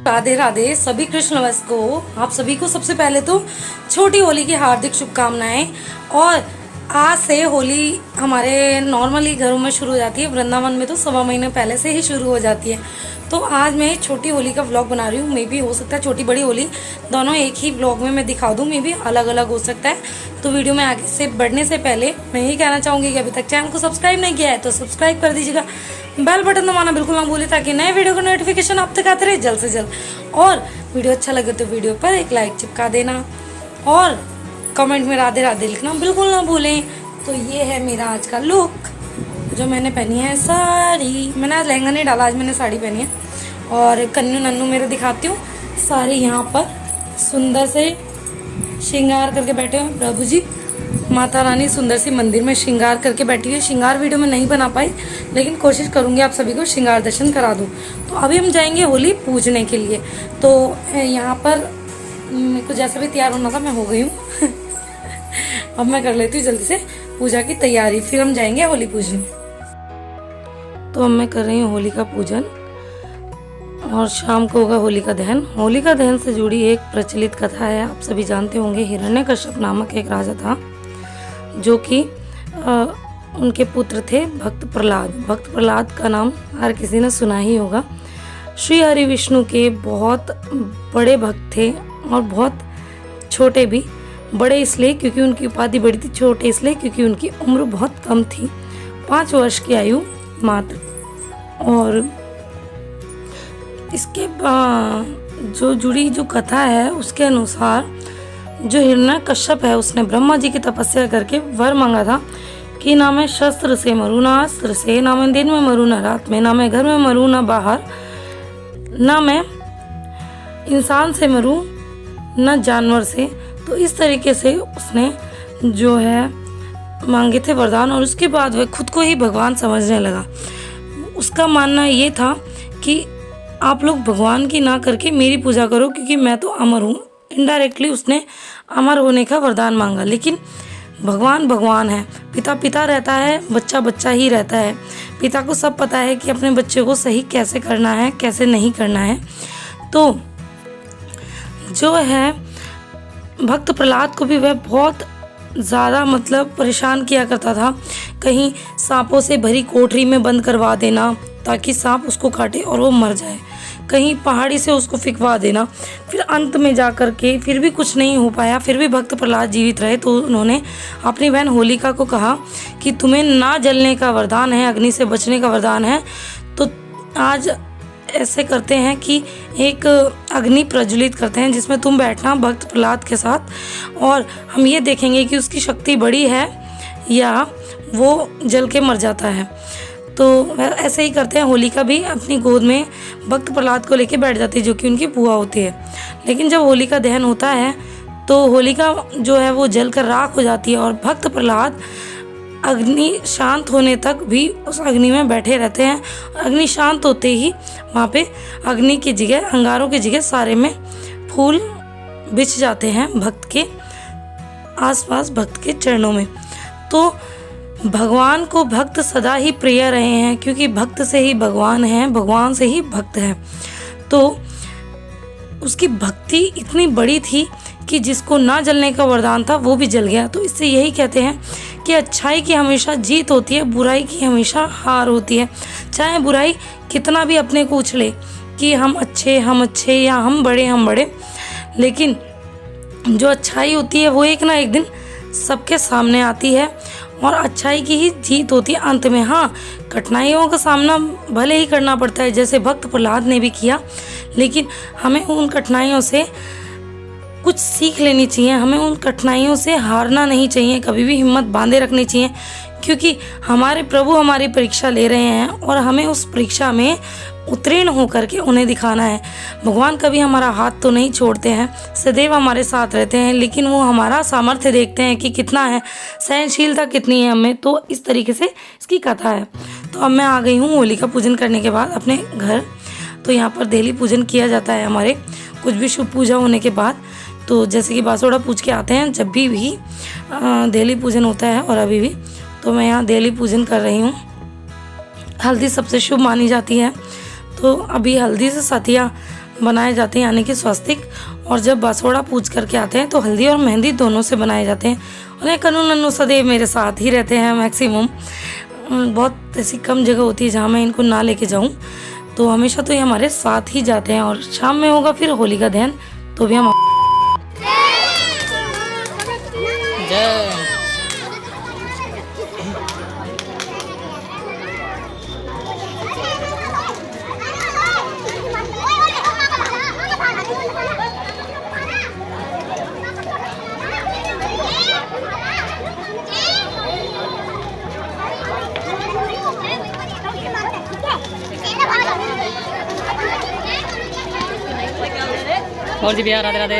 राधे राधे सभी कृष्णवश को। आप सभी को सबसे पहले तो छोटी होली की हार्दिक शुभकामनाएं। और आज से होली हमारे नॉर्मली घरों में शुरू हो जाती है, वृंदावन में तो सवा महीने पहले से ही शुरू हो जाती है। तो आज मैं छोटी होली का व्लॉग बना रही हूँ। मे भी हो सकता है छोटी बड़ी होली दोनों एक ही व्लॉग में मैं दिखा दूँ, मे भी अलग अलग हो सकता है। तो वीडियो में आगे से बढ़ने से पहले मैं यही कहना चाहूँगी कि अभी तक चैनल को सब्सक्राइब नहीं किया है तो सब्सक्राइब कर दीजिएगा, बेल बटन दबाना बिल्कुल ना भूलें ताकि नए वीडियो का नोटिफिकेशन आप तक आते रहे जल्द से जल्द। और वीडियो अच्छा लगे तो वीडियो पर एक लाइक चिपका देना और कमेंट में राधे राधे लिखना बिल्कुल ना भूलें। तो ये है मेरा आज का लुक, जो मैंने पहनी है साड़ी। मैंने आज लहंगा नहीं डाला, आज मैंने साड़ी पहनी है। और कन्नू नन्नू मेरे दिखाती हूँ। सारे यहाँ पर सुंदर से श्रृंगार करके बैठे हुए प्रभु जी। माता रानी सुंदर सी मंदिर में श्रृंगार करके बैठी हुई है। श्रृंगार वीडियो में नहीं बना पाई, लेकिन कोशिश करूंगी आप सभी को श्रृंगार दर्शन करा दूं। तो अभी हम जाएंगे होली पूजने के लिए। तो यहाँ पर मेरे को जैसा भी तैयार होना था मैं हो गई हूँ। अब मैं कर लेती हूँ जल्दी से पूजा की तैयारी, फिर हम जाएंगे होली पूजने। तो अब मैं कर रही हूँ होली का पूजन और शाम को होगा होलिका दहन। होलिका दहन से जुड़ी एक प्रचलित कथा है, आप सभी जानते होंगे। हिरण्यकश्यप नामक एक राजा था जो कि उनके पुत्र थे भक्त प्रहलाद। भक्त प्रहलाद का नाम हर किसी ने सुना ही होगा। श्री हरि विष्णु के बहुत बड़े भक्त थे और बहुत छोटे भी। बड़े इसलिए क्योंकि उनकी उपाधि बड़ी थी, छोटे इसलिए क्योंकि उनकी उम्र बहुत कम थी, 5 वर्ष की आयु मात्र। और इसके जो जुड़ी जो कथा है उसके अनुसार जो हिरण्यकश्यप है उसने ब्रह्मा जी की तपस्या करके वर मांगा था कि ना मैं शस्त्र से मरूँ, ना अस्त्र से, ना मैं दिन में मरूँ, ना रात में, ना मैं घर में मरूँ, ना बाहर, ना मैं इंसान से मरूँ, ना जानवर से। तो इस तरीके से उसने जो है मांगे थे वरदान। और उसके बाद वह खुद को ही भगवान समझने लगा। उसका मानना ये था कि आप लोग भगवान की ना करके मेरी पूजा करो क्योंकि मैं तो अमर हूँ। इनडायरेक्टली उसने अमर होने का वरदान मांगा। लेकिन भगवान भगवान है, पिता पिता रहता है, बच्चा बच्चा ही रहता है। पिता को सब पता है कि अपने बच्चे को सही कैसे करना है, कैसे नहीं करना है। तो जो है भक्त प्रहलाद को भी वह बहुत ज़्यादा परेशान किया करता था। कहीं सांपों से भरी कोठरी में बंद करवा देना ताकि सांप उसको काटे और वो मर जाए, कहीं पहाड़ी से उसको फिकवा देना। फिर अंत में जा कर के फिर भी कुछ नहीं हो पाया, फिर भी भक्त प्रहलाद जीवित रहे। तो उन्होंने अपनी बहन होलिका को कहा कि तुम्हें ना जलने का वरदान है, अग्नि से बचने का वरदान है। तो आज ऐसे करते हैं कि एक अग्नि प्रज्वलित करते हैं जिसमें तुम बैठना भक्त प्रहलाद के साथ, और हम ये देखेंगे कि उसकी शक्ति बड़ी है या वो जल के मर जाता है। तो ऐसे ही करते हैं। होलिका भी अपनी गोद में भक्त प्रहलाद को लेके बैठ जाती है जो कि उनकी बुआ होती है। लेकिन जब होलिका दहन होता है तो होलिका जो है वो जल कर राख हो जाती है और भक्त प्रहलाद अग्नि शांत होने तक भी उस अग्नि में बैठे रहते हैं। अग्नि शांत होते ही वहाँ पे अग्नि की जगह, अंगारों की जगह सारे में फूल बिछ जाते हैं भक्त के आसपास, भक्त के चरणों में। तो भगवान को भक्त सदा ही प्रिय रहे हैं क्योंकि भक्त से ही भगवान है, भगवान से ही भक्त है। तो उसकी भक्ति इतनी बड़ी थी कि जिसको ना जलने का वरदान था वो भी जल गया। तो इससे यही कहते हैं कि अच्छाई की हमेशा जीत होती है, बुराई की हमेशा हार होती है। चाहे बुराई कितना भी अपने को उछले कि हम अच्छे या हम बड़े, लेकिन जो अच्छाई होती है वो एक ना एक दिन सबके सामने आती है और अच्छाई की ही जीत होती है अंत में। हाँ, कठिनाइयों का सामना भले ही करना पड़ता है जैसे भक्त प्रहलाद ने भी किया, लेकिन हमें उन कठिनाइयों से कुछ सीख लेनी चाहिए। हमें उन कठिनाइयों से हारना नहीं चाहिए, कभी भी हिम्मत बांधे रखनी चाहिए क्योंकि हमारे प्रभु हमारी परीक्षा ले रहे हैं और हमें उस परीक्षा में उत्तीर्ण होकर के उन्हें दिखाना है। भगवान कभी हमारा हाथ तो नहीं छोड़ते हैं, सदैव हमारे साथ रहते हैं, लेकिन वो हमारा सामर्थ्य देखते हैं कि कितना है, सहनशीलता कितनी है हमें। तो इस तरीके से इसकी कथा है। तो अब मैं आ गई हूँ होलिका पूजन करने के बाद अपने घर। तो यहाँ पर डेली पूजन किया जाता है हमारे, कुछ भी शुभ पूजा होने के बाद। तो जैसे कि बासोड़ा पूज के आते हैं, जब भी डेली पूजन होता है और अभी भी, तो मैं यहाँ डेली पूजन कर रही हूँ। हल्दी सबसे शुभ मानी जाती है, तो अभी हल्दी से सतिया बनाए जाते हैं यानी कि स्वास्तिक, और जब बासोड़ा पूज करके आते हैं तो हल्दी और मेहंदी दोनों से बनाए जाते हैं। और ये कानूनन सदैव मेरे साथ ही रहते हैं मैक्सिमम। बहुत ऐसी कम जगह होती है जहाँ मैं इनको ना लेके जाऊँ, तो हमेशा तो ये हमारे साथ ही जाते हैं। और शाम में होगा फिर होली का दहन, तो भी हम और जी भैया राधे राधे।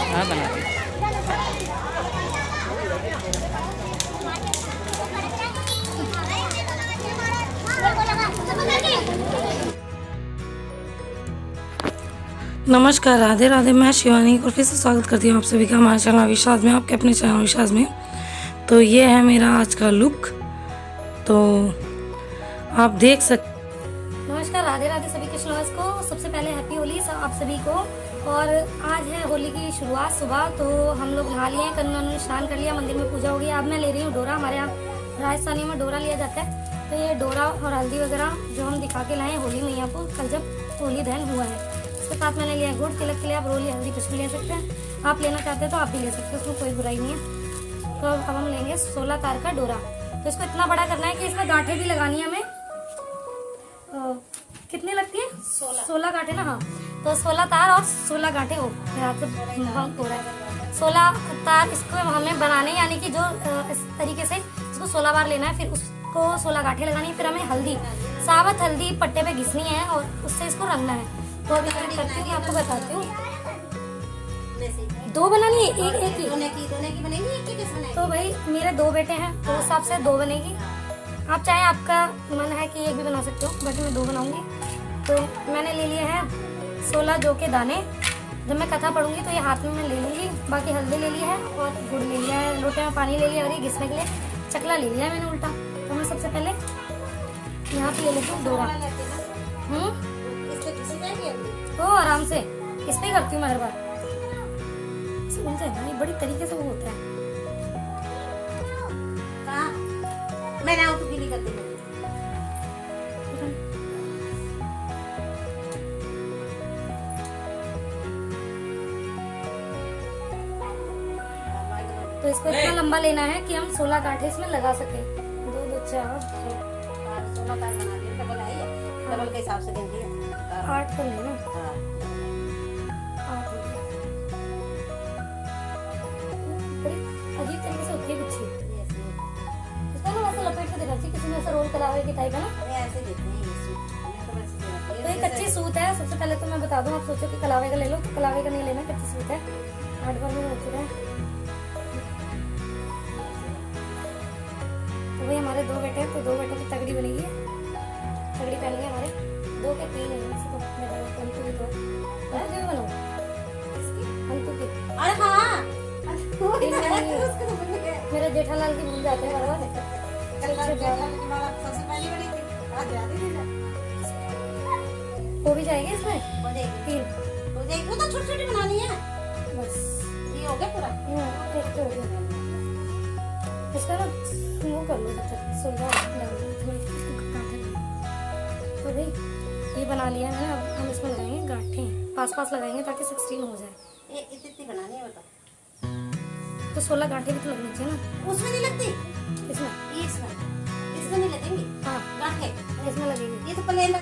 हाँ बना नमस्कार, राधे राधे। मैं शिवानी और फिर से स्वागत करती हूँ आप सभी का हमारे चैनल विश्वास में, आपके अपने चैनल विश्वास में। तो ये है मेरा आज का लुक, तो आप देख सकते। नमस्कार, राधे राधे सभी कृष्णवास को। सबसे पहले हैप्पी होली सब आप सभी को। और आज है होली की शुरुआत सुबह, तो हम लोग नहा लिए हैं, कन्या स्नान कर लिया, मंदिर में पूजा होगी। अब मैं ले रही हूँ डोरा। हमारे यहाँ राजस्थानी में डोरा लिया जाता है, तो ये डोरा और हल्दी वगैरह जो हम दिखा के लाए होली मैया को कल जब होली दहन हुआ है। उसके साथ मैंने लिया गुड़ तिलक के लिए। आप रोली हल्दी कुछ भी ले सकते हैं, आप लेना चाहते हैं तो आप भी ले सकते हैं, उसमें कोई बुराई नहीं है। तो अब हम लेंगे 16 तार का डोरा। तो इसको इतना बड़ा करना है कि इसमें गांठें भी लगानी है हमें। कितनी लगती है? 16 गांठें ना। हाँ, तो 16 तार और 16 गांठें हो रहा है। 16 तार इसको हमें बनाने, यानी कि जो इस तरीके से इसको 16 बार लेना है, फिर उसको 16 गांठें लगानी है। फिर हमें हल्दी, साबुत हल्दी पट्टे पे घिसनी है और उससे इसको रंगना है। तो अभी मैं करती हूँ, आपको बताती हूँ। 2 बनानी है, एक ही बनेगी, एक तो भाई मेरे 2 बेटे हैं तो उस हिसाब से 2 बनेगी। आप चाहे आपका मन है कि एक भी बना सकते हो, बट मैं 2 बनाऊंगी। तो मैंने ले लिए हैं 16 जौ के दाने। जब मैं कथा पढ़ूंगी तो ये हाथ में मैं ले लूंगी। बाकी हल्दी ले ली है और गुड़ ले लिया है, लोटे में पानी ले लिया, और ये घिसने के लिए चकला ले लिया है मैंने उल्टा। तो मैं सबसे पहले यहाँ पे ले लेती हूँ डोरा। तो आराम से इस पे करती हूँ मैं हर बार। भाई बड़ी तरीके से वो होता है। मैं ना तो गीली कर दूंगी। तो इसको इतना लंबा लेना है कि हम 16 गांठे इसमें लगा सके। 2 2 4 16 तार बना दिए। डबल आई है, डबल के हिसाब से देंगे 8 कर लेना। हाँ। 8 हो गया। बड़ी अजीब तरीके से होती है गुच्छी। इसको ना वैसे लपेट के देना चाहिए, किसी ने ऐसा रोल कलावे की टाइप है ना। अरे ऐसे देते हैं ये सूट। मैं तो बस तो ये कच्ची सूत है। सबसे पहले तो मैं बता दूं, आप सोचो कि कलावे का ले लो, तो कलावे का नहीं लेना, कच्ची सूत है। 8 बार में हो चुका है। तो भाई हमारे 2 बेटे हैं, तो 2 बेटों की तगड़ी बनेगी। तगड़ी पहनेंगे हमारे 2 के 3 है, इसको अंतु की 2 जो बनाओ अंतु की। अरे हाँ मेरे जेठालाल की भूल जाते हैं हर बार। सबसे पहली बड़ी थी, आज याद ही नहीं था। वो भी जाएगी इसमें हो जाएगी 3 हो जाएगी। वो तो छोटी छोटी बनानी है बस। ये हो गया पूरा। एक तो हो गया। इसका ना वो कर लो, सुलझा तो भाई ये बना लिया है ना। अब हम इसमें लगाएंगे गांठें, पास लगाएंगे ताकि 16 हो जाए। ये इतनी बनानी है बता। तो 16 गांठें भी तो लगनी चाहिए ना। उसमें नहीं लगती, इसमें इसमें नहीं लगेंगी। हाँ गांठें इसमें लगेगी। ये तो प्लेन।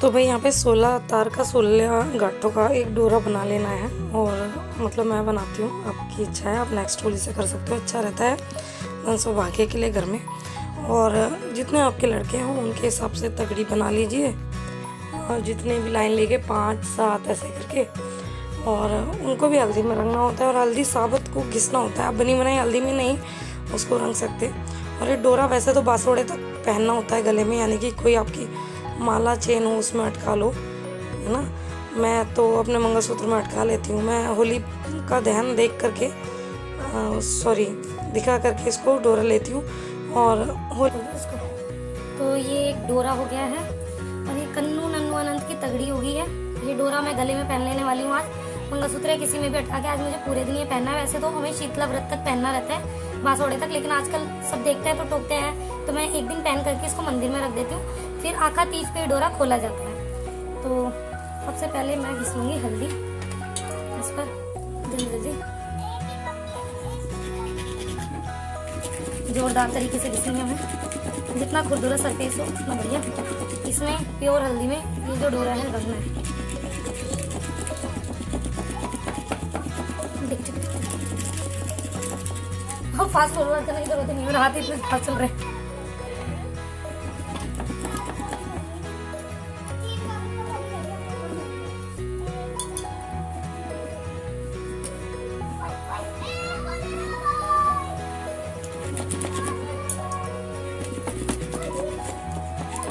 तो भाई यहाँ पे 16 तार का 16 गांठों का एक डोरा बना लेना है। और मतलब मैं बनाती हूँ, आपकी इच्छा है, आप नेक्स्ट होली से कर सकते हो, अच्छा रहता है धन सौभाग्य के लिए घर में। और जितने आपके लड़के हों उनके हिसाब से तगड़ी बना लीजिए, और जितने भी लाइन लेके 5 7 ऐसे करके। और उनको भी हल्दी में रंगना होता है, और हल्दी साबुत को घिसना होता है। आप बनी बनाई हल्दी में नहीं उसको रंग सकते। और ये डोरा वैसे तो बासोड़े तक पहनना होता है गले में, यानी कि कोई आपकी माला चेन हो उसमें अटका लो, है ना। मैं तो अपने मंगलसूत्र में अटका लेती हूँ। मैं होली का दहन देख करके दिखा करके इसको डोरा लेती हूँ और इसको। तो ये एक डोरा हो गया है और ये कन्नू नन्नू अनंत की तगड़ी हो गई है। ये डोरा मैं गले में पहन लेने वाली हूँ आज। मंगलसूत्र है किसी में भी अटका के आज मुझे पूरे दिन ये पहनना है। वैसे तो हमें शीतला व्रत तक पहनना रहता है, बासोड़े तक, लेकिन आजकल सब देखते हैं तो टोकते हैं, तो मैं एक दिन पहन करके इसको मंदिर में रख देती हूँ। फिर आखा तीज पे डोरा खोला जाता है। तो सबसे पहले मैं घिसूंगी हल्दी इस पर जल्दी जोरदार तरीके से घिसेंगे हमें। जितना खुरदुरा सरफेस हो उतना बढ़िया। इसमें प्योर हल्दी में ये जो डोरा है रखना है। हम फास्ट फॉरवर्ड करने की जरूरत नहीं है, मेरा हाथ इतने फास्ट चल रहे हैं।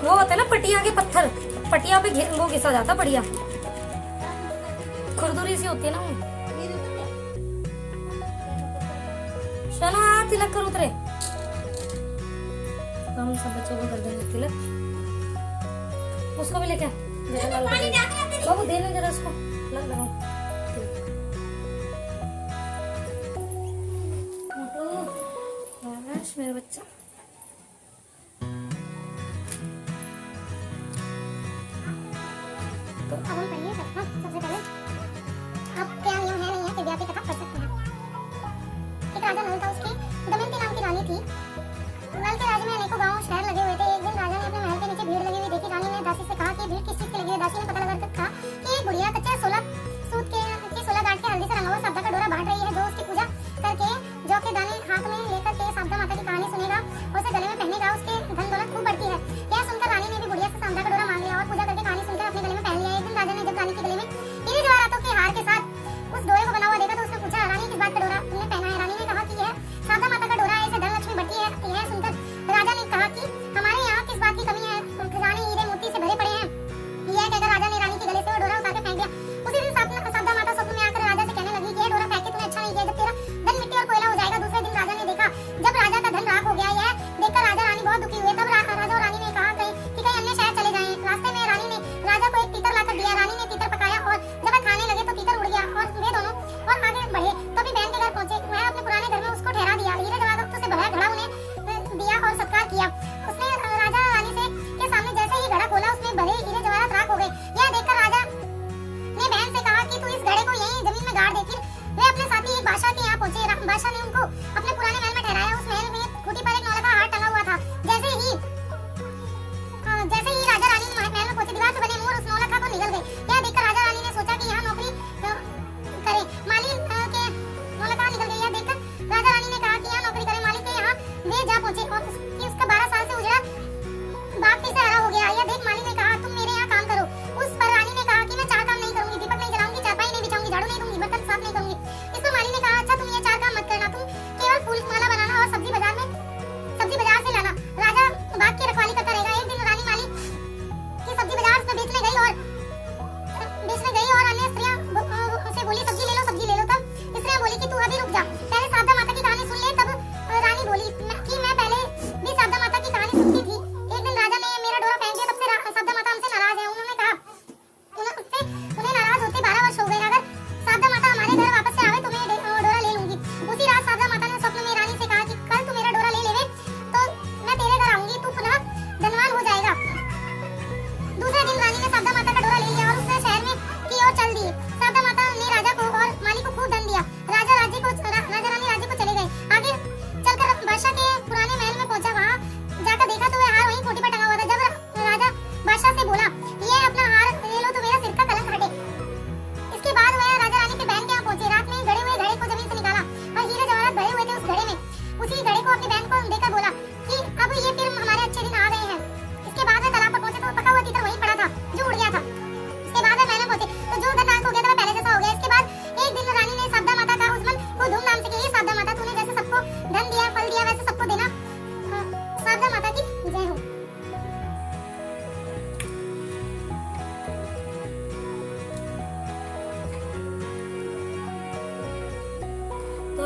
वो होते हैं ना पटिया के पत्थर, पटिया पे वो घिसा जाता बढ़िया, खुरदुरी सी होती है ना वो। चलो हाँ तिलक कर उतरे, तो हम सब बच्चों को कर देंगे तिलक। उसको भी लेके बाबू दे जरा उसको लग लगाओ। मेरा बच्चा तो अब हम पढ़िए सबसे पहले अब क्या नियम है नहीं है कि व्यापी कथा पढ़ सकते हैं। एक राजा नल था, उसकी दमयंती नाम की रानी थी। नल के राज्य में अनेकों गांव शहर लगे हुए थे। एक दिन राजा ने अपने महल के नीचे भीड़ लगी हुई देखी। रानी ने दासी से कहा कि भीड़ किस चीज की लगी है। दासी ने पता लगा कहा कि एक बुढ़िया कच्चा 16 सूत के 16 गांठ के हल्दी से रंगा हुआ साबदा का डोरा बांट रही है। जो उसकी पूजा करके जौ के दाने हाथ में लेकर के साबदा माता की कहानी सुनेगा और उसे गले में पहनेगा, उसके धन दौलत खूब बढ़ती है। यह सुनकर रानी ने भी बुढ़िया से साबदा का डोरा मांग लिया और पूजा करके कहानी सुनकर अपने गले में पहन लिया। एक दिन राजा ने जब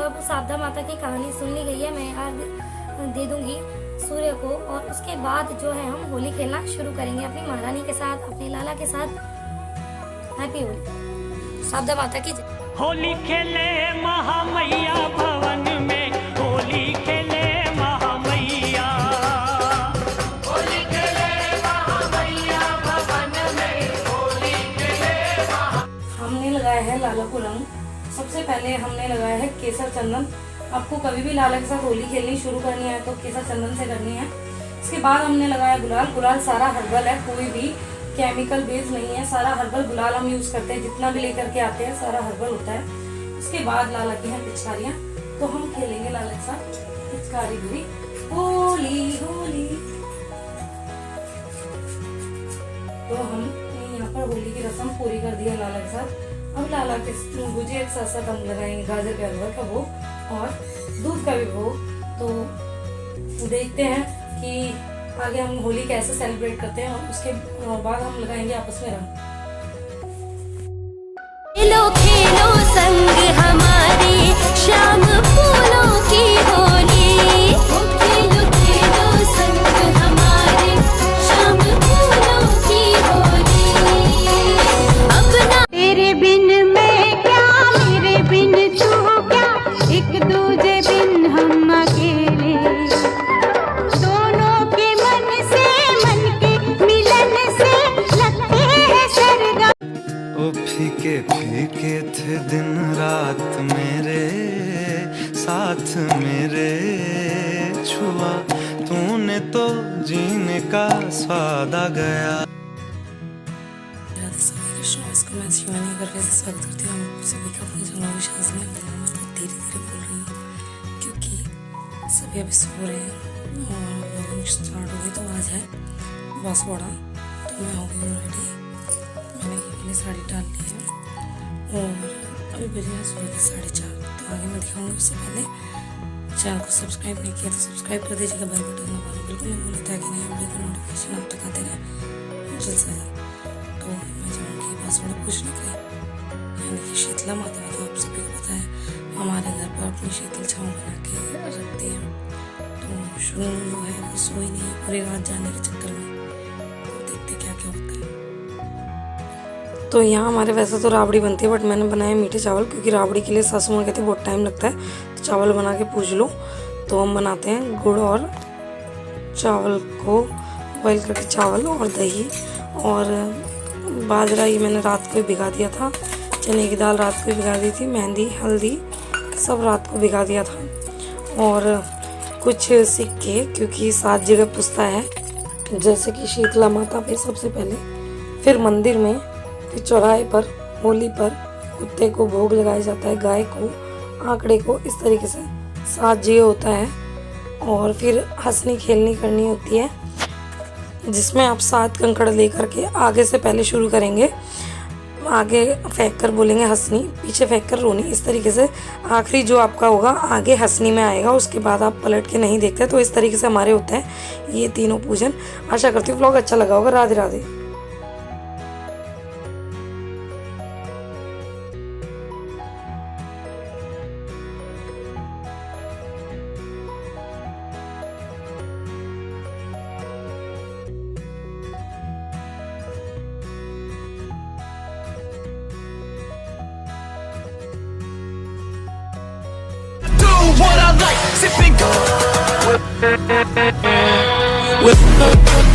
अब शारदा माता की कहानी सुन ली गई है, मैं आज दे दूंगी सूर्य को, और उसके बाद जो है हम होली खेलना शुरू करेंगे अपनी महारानी के साथ, अपने लाला के साथ। हैप्पी होली, शारदा माता की जय। होली खेले महामैया भवन में, होली खेले महामैया, होली खेले महामैया भवन में, होली खेले हमने लगाया है लाला को रंग। सबसे पहले हमने लगाया है केसर चंदन। आपको कभी भी लाला के साथ होली खेलनी शुरू करनी है तो केसर चंदन से करनी है। इसके बाद हमने लगाया गुलाल। गुलाल सारा हर्बल है, कोई भी केमिकल बेस्ड नहीं है, सारा हर्बल गुलाल हम यूज करते हैं। जितना भी लेकर के आते हैं सारा हर्बल होता है। उसके बाद लाला की हैं पिचकारियाँ, तो हम खेलेंगे लाला के साथ पिचकारी भी होली होली। तो हमने यहाँ पर होली की रस्म पूरी कर दी है लाला के साथ। अब लाला के गुजिया के साथ साथ हम लगाएंगे गाजर के हलवा का भोग और दूध का भी भोग। तो देखते हैं कि आगे हम होली कैसे सेलिब्रेट करते हैं, और उसके बाद हम लगाएंगे आपस में रंग। खेलो खेलो संग हमारी, शाम फूलों की होली। खेलो खेलो संग हमारी, शाम फूलों की होली। अपना तेरे बिन मैं क्या, मेरे बिन तू क्या, एक दूजे बिन हम अकेले। दोनों के मन से मन के मिलन से लगते हैं सरगा। ओ फीके फीके थे दिन रात मेरे साथ, मेरे छुआ तूने तो जीने का स्वाद आ गया। इसको मैं शिवानी करके स्वागत करती हूँ आप सभी का अपनी चैनल विश्वास में। मैं बहुत धीरे धीरे बोल रही हूँ क्योंकि सभी अभी सो रहे हैं और व्लॉगिंग स्टार्ट होगी। तो आज है बांसवाड़ा, तो मैं हो गई हूँ रेडी। मैंने ये वाली साड़ी डाल ली है और अभी बजे है सुबह के 4:30। तो आगे मैं दिखाऊंगी। उससे पहले चैनल को सब्सक्राइब नहीं किया तो सब्सक्राइब कर दीजिएगा, बेल बटन दबाना बिल्कुल नहीं भूलें ताकि नए वीडियो का नोटिफिकेशन आप तक आते रहे जल्द से जल्द। तो मैं जाऊँगी बांसवाड़ा पूछने के लिए, यानी कि शीतला माता है, जो आप सभी को पता है हमारे घर पर अपनी शीतल छाँव बना के रखती हैं। तो शुरू जो है वो सोई नहीं है पूरी रात जाने के चक्कर में। तो देखते क्या क्या होता है। तो यहाँ हमारे वैसे तो राबड़ी बनती है, बट मैंने बनाया मीठे चावल, क्योंकि राबड़ी के लिए सासू माँ कहती है बहुत टाइम लगता है, तो चावल बना के पूछ लो। तो हम बनाते हैं गुड़ और चावल को बॉइल करके, चावल और दही और बाजरा, ये मैंने रात को ही भिगा दिया था। चने की दाल रात को ही भिगा दी थी, मेहंदी हल्दी सब रात को भिगा दिया था। और कुछ सिक्के, क्योंकि 7 जगह पूछता है, जैसे कि शीतला माता पे सबसे पहले, फिर मंदिर में, फिर चौराहे पर, होली पर कुत्ते को भोग लगाया जाता है, गाय को, आंकड़े को, इस तरीके से 7 जगह होता है। और फिर हंसनी खेलनी करनी होती है, जिसमें आप 7 कंकड़ लेकर के आगे से पहले शुरू करेंगे, आगे फेंक कर बोलेंगे हंसनी, पीछे फेंक कर रोनी, इस तरीके से आखिरी जो आपका होगा आगे हंसनी में आएगा। उसके बाद आप पलट के नहीं देखते। तो इस तरीके से हमारे होते हैं ये तीनों पूजन। आशा करती हूँ व्लॉग अच्छा लगा होगा। Radhe Radhe. What I like, sipping with